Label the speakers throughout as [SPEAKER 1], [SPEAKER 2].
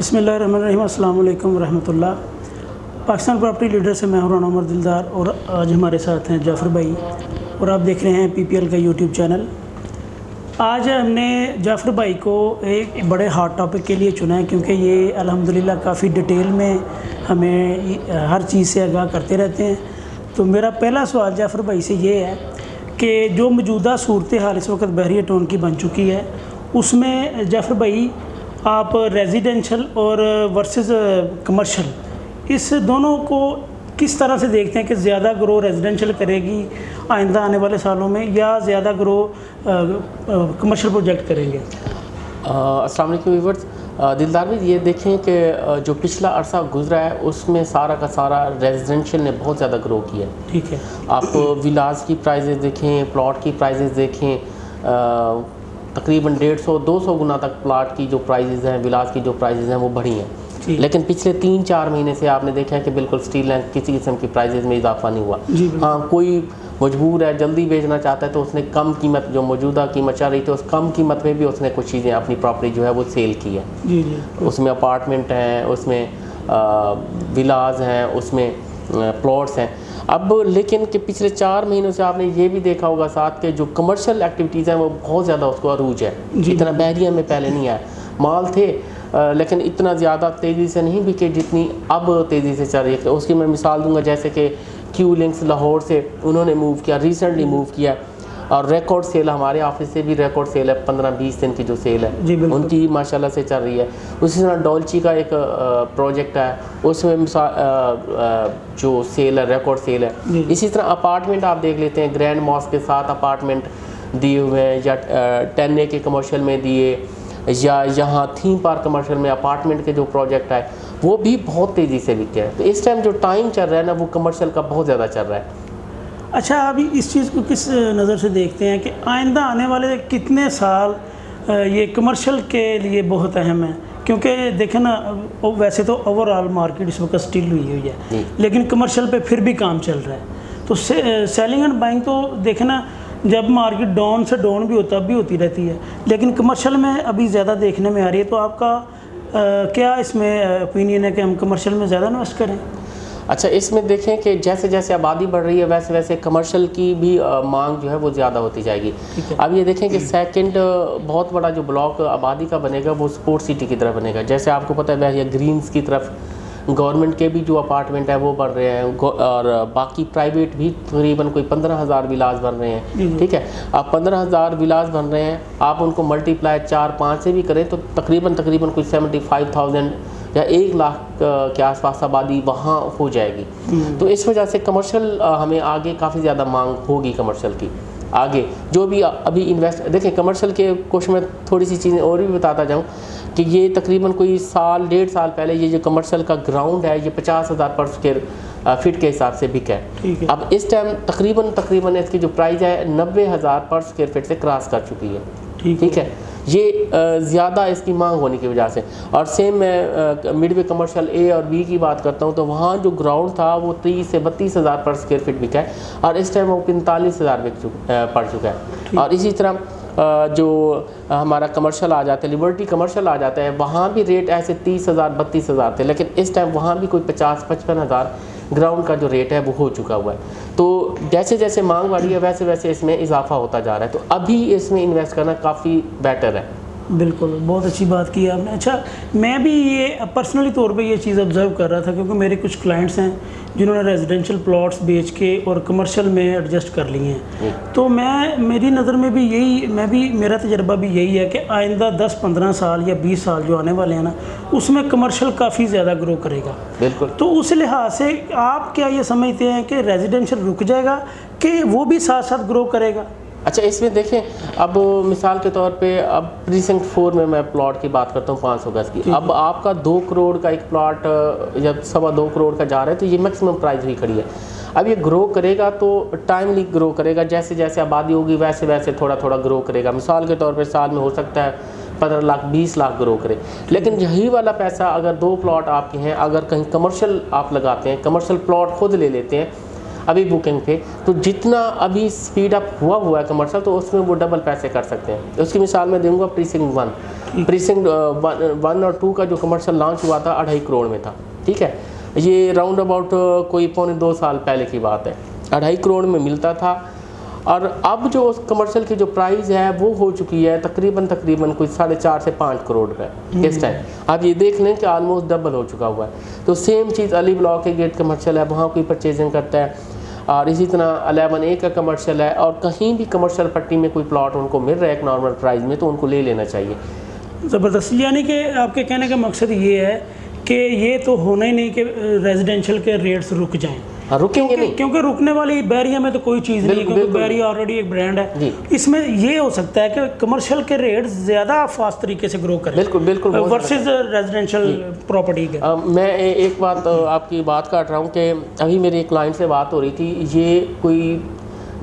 [SPEAKER 1] बिस्मिल्लाहिर्रहमानिर्रहीम, अस्सलाम वालेकुम रहमतुल्लाह। पाकिस्तान प्रॉपर्टी लीडर से मैं हूं राना उमर दिलदार और आज हमारे साथ हैं जाफ़र भाई और आप देख रहे हैं पीपीएल का यूट्यूब चैनल। आज हमने जाफ़र भाई को एक बड़े हॉट टॉपिक के लिए चुना है क्योंकि ये अल्हम्दुलिल्लाह काफ़ी डिटेल में हमें हर चीज़ से आगाह करते रहते हैं। तो मेरा पहला सवाल जाफ़र भाई से ये है कि जो मौजूदा सूरत हाल इस वक्त बहरिया टाउन की बन चुकी है, उसमें जाफ़र भाई आप रेजिडेंशियल और वर्सेस कमर्शियल इस दोनों को किस तरह से देखते हैं कि ज़्यादा ग्रो रेजिडेंशियल करेगी आइंदा आने वाले सालों में या ज़्यादा ग्रो कमर्शियल प्रोजेक्ट करेंगे?
[SPEAKER 2] अस्सलाम वालेकुम व्यूअर्स। दिलदार भाई, ये देखें कि जो पिछला अरसा गुजरा है उसमें सारा का सारा रेजिडेंशियल ने बहुत ज़्यादा ग्रो किया है।
[SPEAKER 1] ठीक है,
[SPEAKER 2] आप विलास की प्राइजेज़ देखें, प्लॉट की प्राइजेज़ देखें, तकरीबन 150-200 गुना तक प्लाट की जो प्राइजेज़ हैं, विलास की जो प्राइजेज़ हैं वो बढ़ी हैं। लेकिन पिछले 3-4 महीने से आपने देखा है कि बिल्कुल स्टील एंड किसी किस्म की प्राइजेज़ में इजाफा नहीं हुआ। हाँ, कोई मजबूर है, जल्दी बेचना चाहता है तो उसने कम कीमत, जो मौजूदा कीमत चल रही थी उस कम कीमत में भी उसने कुछ चीज़ें अपनी प्रॉपर्टी जो है वो सेल की है।
[SPEAKER 1] जी।
[SPEAKER 2] उसमें अपार्टमेंट हैं, उसमें विलाज हैं, उसमें प्लॉट्स हैं। अब लेकिन कि पिछले 4 महीनों से आपने ये भी देखा होगा साथ के जो कमर्शियल एक्टिविटीज़ हैं वो बहुत ज़्यादा उसको अरूज है। इतना बहरिया में पहले नहीं आया, माल थे लेकिन इतना ज़्यादा तेज़ी से नहीं बिके जितनी अब तेज़ी से चल रही है। उसकी मैं मिसाल दूंगा, जैसे कि क्यू लिंक्स लाहौर से उन्होंने मूव किया, रिसेंटली मूव किया, और रिकॉर्ड सेल हमारे ऑफिस से भी रिकॉर्ड सेल है, 15-20 दिन की जो सेल है उनकी माशाल्लाह से चल रही है। उसी तरह डॉल्ची का एक प्रोजेक्ट है, उसमें जो सेल है रिकॉर्ड सेल है। इसी तरह अपार्टमेंट आप देख लेते हैं, ग्रैंड मॉस्क के साथ अपार्टमेंट दिए हुए हैं, या 10A के कमर्शियल में दिए, या यहाँ थीम पार्क कमर्शियल में अपार्टमेंट के जो प्रोजेक्ट है वो भी बहुत तेज़ी से बिके हैं। तो इस टाइम जो टाइम चल रहा है ना वो कमर्शियल का बहुत ज़्यादा चल रहा है।
[SPEAKER 1] अच्छा, अभी इस चीज़ को किस नज़र से देखते हैं कि आइंदा आने वाले कितने साल ये कमर्शियल के लिए बहुत अहम है? क्योंकि देखें ना, वैसे तो ओवरऑल मार्केट इस वक्त स्टिल हुई है लेकिन कमर्शियल पे फिर भी काम चल रहा है। तो सेलिंग एंड बाइंग तो देखें ना, जब मार्केट डाउन से डाउन भी होता भी होती रहती है, लेकिन कमर्शियल में अभी ज़्यादा देखने में आ रही है। तो आपका क्या इसमें ओपिनियन है कि हम कमर्शियल में ज़्यादा इन्वेस्ट करें?
[SPEAKER 2] अच्छा, इसमें देखें कि जैसे जैसे आबादी बढ़ रही है वैसे वैसे कमर्शियल की भी मांग जो है वो ज़्यादा होती जाएगी। अब ये देखें कि सेकंड बहुत बड़ा जो ब्लॉक आबादी का बनेगा वो स्पोर्ट सिटी की तरफ बनेगा। जैसे आपको पता है वैसे ग्रीन्स की तरफ गवर्नमेंट के भी जो अपार्टमेंट है वो बढ़ रहे हैं, और बाकी प्राइवेट भी तकरीबन कोई 15,000 विलास बन रहे हैं। ठीक है, आप 15,000 विलास बन रहे हैं, आप उनको मल्टीप्लाई 4-5 से भी करें तो तकरीबन कोई 75,000 या 1 लाख के आसपास आबादी वहाँ हो जाएगी। तो इस वजह से कमर्शियल हमें आगे काफ़ी ज़्यादा मांग होगी कमर्शियल की। आगे जो भी अभी इन्वेस्ट देखें कमर्शियल के कुछ मैं थोड़ी सी चीज़ें और भी बताता जाऊँ कि ये तकरीबन कोई 1.5 साल पहले ये जो कमर्शियल का ग्राउंड है ये 50,000 पर स्क्वायर फीट के हिसाब से बिका है। अब इस टाइम तकरीबन इसकी जो प्राइस है 90,000 पर स्क्वायर फीट से क्रॉस कर चुकी है। ठीक है, ये ज़्यादा इसकी मांग होने की वजह से। और सेम मैं मिडवे कमर्शियल ए और बी की बात करता हूँ तो वहाँ जो ग्राउंड था वो 30 से 32,000 पर स्क्वायर फीट बिका है और इस टाइम वो 45,000 पड़ चुका है। और इसी तरह जो हमारा कमर्शियल आ जाता है, लिबर्टी कमर्शियल आ जाता है, वहाँ भी रेट ऐसे 30,000 32,000 थे, लेकिन इस टाइम वहाँ भी कोई 50-55,000 ग्राउंड का जो रेट है वो हो चुका हुआ है। तो जैसे जैसे मांग बढ़ी है वैसे वैसे इसमें इजाफा होता जा रहा है, तो अभी इसमें इन्वेस्ट करना काफ़ी बेटर है।
[SPEAKER 1] बिल्कुल, बहुत अच्छी बात की आपने। अच्छा, मैं भी ये पर्सनली तौर पे ये चीज़ ऑब्ज़र्व कर रहा था क्योंकि मेरे कुछ क्लाइंट्स हैं जिन्होंने रेजिडेंशियल प्लॉट्स बेच के और कमर्शियल में एडजस्ट कर लिए हैं। तो मेरी नज़र में भी मेरा तजर्बा भी यही है कि आइंदा 10-15 साल या 20 साल जो आने वाले हैं ना, उसमें कमर्शियल काफ़ी ज़्यादा ग्रो करेगा।
[SPEAKER 2] बिल्कुल।
[SPEAKER 1] तो उस लिहाज से आप क्या ये समझते हैं कि रेजिडेंशियल रुक जाएगा कि वो भी साथ साथ ग्रो करेगा?
[SPEAKER 2] अच्छा, इसमें देखें, अब मिसाल के तौर पे अब प्रीसिंक्ट 4 में मैं प्लॉट की बात करता हूँ 500 गज की। अब आपका 2 करोड़ का एक प्लॉट जब 2.25 करोड़ का जा रहा है तो ये मैक्सिमम प्राइस हुई खड़ी है। अब ये ग्रो करेगा तो टाइमली ग्रो करेगा, जैसे जैसे आबादी होगी वैसे वैसे थोड़ा थोड़ा ग्रो करेगा। मिसाल के तौर पे साल में हो सकता है 15 लाख 20 लाख ग्रो करे, लेकिन यही वाला पैसा अगर 2 प्लॉट आपके हैं, अगर कहीं कमर्शियल आप लगाते हैं, कमर्शियल प्लॉट खुद ले लेते हैं, अभी बुकिंग पे, तो जितना अभी स्पीड अप हुआ है कमर्शियल, तो उसमें वो डबल पैसे कर सकते हैं। उसकी मिसाल मैं दूंगा प्रीसिंक्ट 1। प्रीसिंक्ट 1 और 2 का जो कमर्शियल लॉन्च हुआ था 2.5 करोड़ में था, ठीक है। ये राउंड अबाउट कोई 2.25 साल पहले की बात है, 2.5 करोड़ में मिलता था। और अब जो उस कमर्शियल की जो प्राइस है वो हो चुकी है तकरीबन कोई 4.5 से 5 करोड़ रुपए इस टाइम। आप ये देख लें कि ऑलमोस्ट डबल हो चुका हुआ है। तो सेम चीज़ अली ब्लॉक के गेट कमर्शियल है, वहाँ कोई परचेजिंग करता है, और इसी तरह 11A का कमर्शियल है, और कहीं भी कमर्शियल पट्टी में कोई प्लॉट उनको मिल रहा है एक नॉर्मल प्राइस में, तो उनको ले लेना चाहिए।
[SPEAKER 1] ज़बरदस्त। यानी कि आपके कहने का मकसद ये है कि ये तो होना ही नहीं कि रेजिडेंशियल के रेट्स रुक जाएं।
[SPEAKER 2] रुकेंगे नहीं,
[SPEAKER 1] क्योंकि रुकने वाली बैरिया में तो कोई चीज़ नहीं है, क्योंकि बैरिया ऑलरेडी एक ब्रांड है। इसमें ये हो सकता है कि कमर्शियल के रेट ज़्यादा फास्ट तरीके से ग्रो करें, बिल्कुल वर्सेस रेजिडेंशियल प्रॉपर्टी के।
[SPEAKER 2] मैं एक बात आपकी बात काट रहा हूँ कि अभी मेरी एक क्लाइंट से बात हो रही थी, ये कोई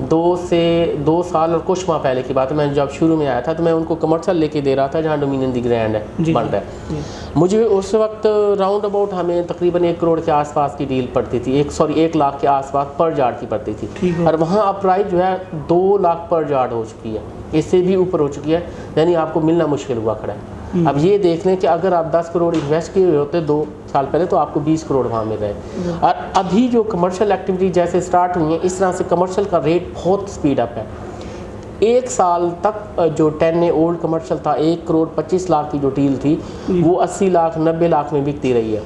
[SPEAKER 2] 2 साल और कुछ माह पहले की बात है। मैं जब शुरू में आया था तो मैं उनको कमर्शियल लेके दे रहा था जहाँ डोमिनियन दी ग्रैंड है बन रहा है। मुझे उस वक्त राउंड अबाउट हमें तकरीबन 1 करोड़ के आसपास की डील पड़ती थी, 1 लाख के आसपास पर यार्ड की पड़ती थी, और वहाँ अब प्राइस जो है 2 लाख पर यार्ड हो चुकी है, इससे भी ऊपर हो चुकी है, यानी आपको मिलना मुश्किल हुआ खड़ा है। अब ये देख लें कि अगर आप 10 करोड़ इन्वेस्ट किए हुए होते 2 साल पहले, तो आपको 20 करोड़ वहाँ मिल रहे हैं। और अभी जो कमर्शियल एक्टिविटी जैसे स्टार्ट हुई है, इस तरह से कमर्शियल का रेट बहुत स्पीड अप है। 1 साल तक जो 10A ओल्ड कमर्शियल था, 1 करोड़ 25 लाख की जो डील थी, वो 80 लाख 90 लाख में बिकती रही है,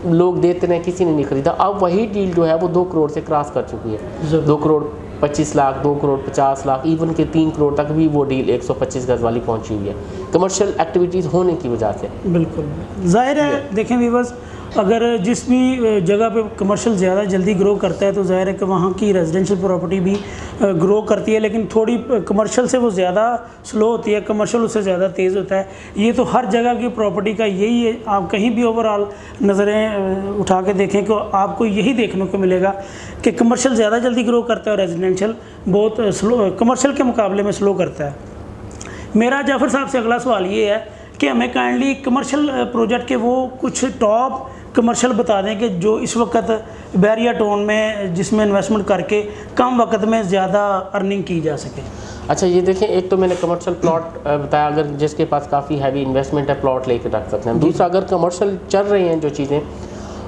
[SPEAKER 2] लोग देते रहे, किसी ने नहीं खरीदा। अब वही डील जो है वो 2 करोड़ से क्रॉस कर चुकी है, 2 करोड़ 25 लाख, 2 करोड़ 50 लाख, इवन के 3 करोड़ तक भी वो डील 125 गज वाली पहुंची हुई है, कमर्शियल एक्टिविटीज़ होने की वजह से।
[SPEAKER 1] बिल्कुल जाहिर है। देखें व्यूअर्स, अगर जिस भी जगह पे कमर्शियल ज़्यादा जल्दी ग्रो करता है तो जाहिर है कि वहाँ की रेजिडेंशियल प्रॉपर्टी भी ग्रो करती है, लेकिन थोड़ी कमर्शियल से वो ज़्यादा स्लो होती है, कमर्शियल उससे ज़्यादा तेज़ होता है। ये तो हर जगह की प्रॉपर्टी का यही है। आप कहीं भी ओवरऑल नज़रें उठा के देखें तो आपको यही देखने को मिलेगा कि कमर्शियल ज़्यादा जल्दी ग्रो करता है और रेजिडेंशियल बहुत स्लो, कमर्शियल के मुकाबले में स्लो करता है। मेरा जाफ़र साहब से अगला सवाल ये है कि हमें काइंडली कमर्शियल प्रोजेक्ट के वो कुछ टॉप कमर्शियल बता दें कि जो इस वक्त बैरिया टाउन में जिसमें इन्वेस्टमेंट करके कम वक्त में ज़्यादा अर्निंग की जा सके।
[SPEAKER 2] अच्छा, ये देखें, एक तो मैंने कमर्शियल प्लॉट बताया, अगर जिसके पास काफ़ी हैवी इन्वेस्टमेंट है प्लॉट लेके रख सकते हैं। दूसरा, अगर कमर्शियल चल रही हैं जो चीज़ें,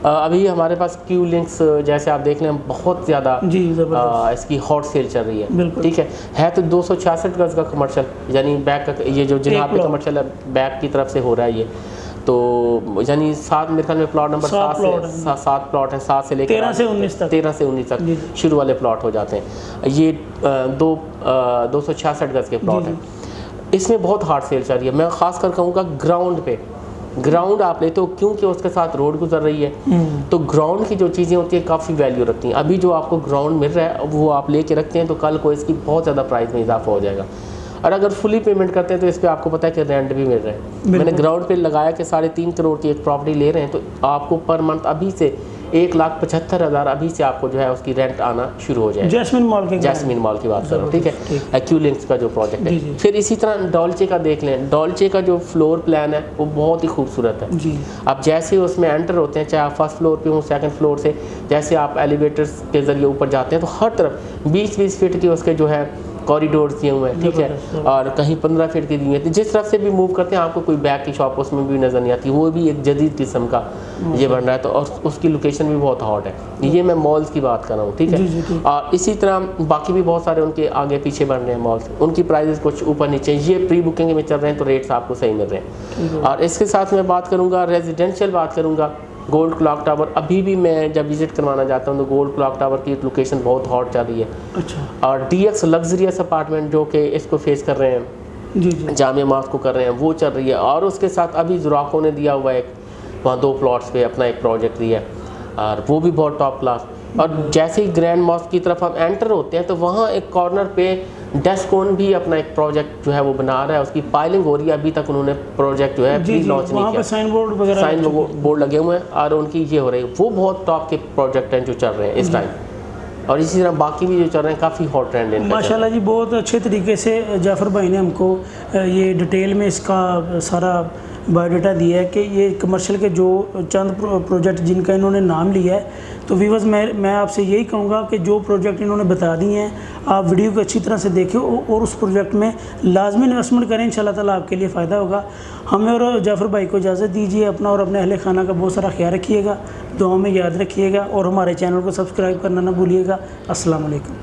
[SPEAKER 2] अभी हमारे पास क्यू लिंक्स जैसे आप देख लें बहुत ज़्यादा इसकी हॉट सेल चल रही है, ठीक है तो 266 गज का कमर्शियल, यानी बैक का, ये जो जहाँ पे कमर्शियल है बैक की तरफ से हो रहा है ये, तो यानी 7 मेरे ख्याल में प्लॉट नंबर 7 प्लॉट है, 7 से लेकर 13 से 19 तक शुरू वाले प्लॉट हो जाते हैं। ये 266 गज के प्लॉट हैं, इसमें बहुत हार्ड सेल चल रही है। मैं ख़ास कर कहूँगा ग्राउंड आप लेते हो, क्योंकि उसके साथ रोड गुजर रही है, तो ग्राउंड की जो चीज़ें होती हैं काफ़ी वैल्यू रखती हैं। अभी जो आपको ग्राउंड मिल रहा है वो आप लेके रखते हैं तो कल को इसकी बहुत ज़्यादा प्राइस में इजाफा हो जाएगा। और अगर फुली पेमेंट करते हैं तो इस पर आपको पता है कि रेंट भी मिल रहा है। मैंने ग्राउंड पे लगाया कि 3.5 करोड़ की एक प्रॉपर्टी ले रहे हैं, तो आपको पर मंथ अभी से 1,75,000 अभी से आपको जो है उसकी रेंट आना शुरू हो जाएगा। जैस्मिन मॉल की बात कर रहा हूँ, ठीक है, क्यू लिंक्स का जो प्रोजेक्ट है। फिर इसी तरह डॉल्चे का देख लें, डॉल्चे का जो फ्लोर प्लान है वो बहुत ही खूबसूरत है। आप जैसे उसमें एंटर होते हैं, चाहे आप फर्स्ट फ्लोर पे हो, सेकंड फ्लोर से जैसे आप एलिवेटर्स के जरिए ऊपर जाते हैं, तो हर तरफ 20-20 फीट के उसके जो है कॉरिडोर्स दिए हुए हैं, ठीक है, और कहीं 15 फीट के दिए हैं। जिस तरफ से भी मूव करते हैं आपको कोई बैग की शॉप उसमें भी नज़र नहीं आती, वो भी एक जदीद किस्म का ये बन रहा है, तो और उसकी लोकेशन भी बहुत हॉट है। ये मैं मॉल्स की बात कर रहा हूँ, ठीक है। और इसी तरह बाकी भी बहुत सारे उनके आगे पीछे बन रहे हैं मॉल्स, उनकी प्राइजेस कुछ ऊपर नीचे, ये प्री बुकिंग में चल रहे हैं तो रेट्स आपको सही मिल रहे हैं। और इसके साथ मैं बात करूँगा रेजिडेंशियल, बात करूँगा गोल्ड क्लॉक टावर। अभी भी मैं जब विजिट करवाना जाता हूँ तो गोल्ड क्लॉक टावर की लोकेशन बहुत हॉट चल रही है। अच्छा। और DX लग्जरियस अपार्टमेंट जो कि इसको फेस कर रहे हैं, जामिया मस्जिद को कर रहे हैं, वो चल रही है। और उसके साथ अभी जुराको ने दिया हुआ है वहाँ 2 प्लॉट्स पे अपना एक प्रोजेक्ट दिया है, और वो भी बहुत टॉप क्लास। और जैसे ही ग्रैंड मॉस्क की तरफ हम एंटर होते हैं तो वहाँ एक कॉर्नर पे डेस्कोन भी अपना एक प्रोजेक्ट जो है वो बना रहा है, उसकी पाइलिंग हो रही है। अभी तक उन्होंने प्रोजेक्ट जो है प्री लॉन्च नहीं किया, साइन बोर्ड लगे हुए हैं और उनकी ये हो रही है। वो बहुत टॉप के प्रोजेक्ट हैं जो चल रहे हैं इस टाइम, और इसी तरह बाकी भी जो चल रहे हैं काफ़ी हॉट ट्रेंड है।
[SPEAKER 1] माशाल्लाह जी, बहुत अच्छे तरीके से जाफ़र भाई ने हमको ये डिटेल में इसका सारा बायोडाटा दिया है कि ये कमर्शियल के जो चंद प्रोजेक्ट जिनका इन्होंने नाम लिया है। तो व्यूअर्स मैं आपसे यही कहूँगा कि जो प्रोजेक्ट इन्होंने बता दिए हैं आप वीडियो को अच्छी तरह से देखें और उस प्रोजेक्ट में लाजमी इन्वेस्टमेंट करें। इंशाल्लाह ताला आपके लिए फ़ायदा होगा। हमें और जाफ़र भाई को इजाज़त दीजिए। अपना और अपने अहले खाना का बहुत सारा ख्याल रखिएगा, दुआ में याद रखिएगा और हमारे चैनल को सब्सक्राइब करना ना भूलिएगा। अस्सलाम वालेकुम।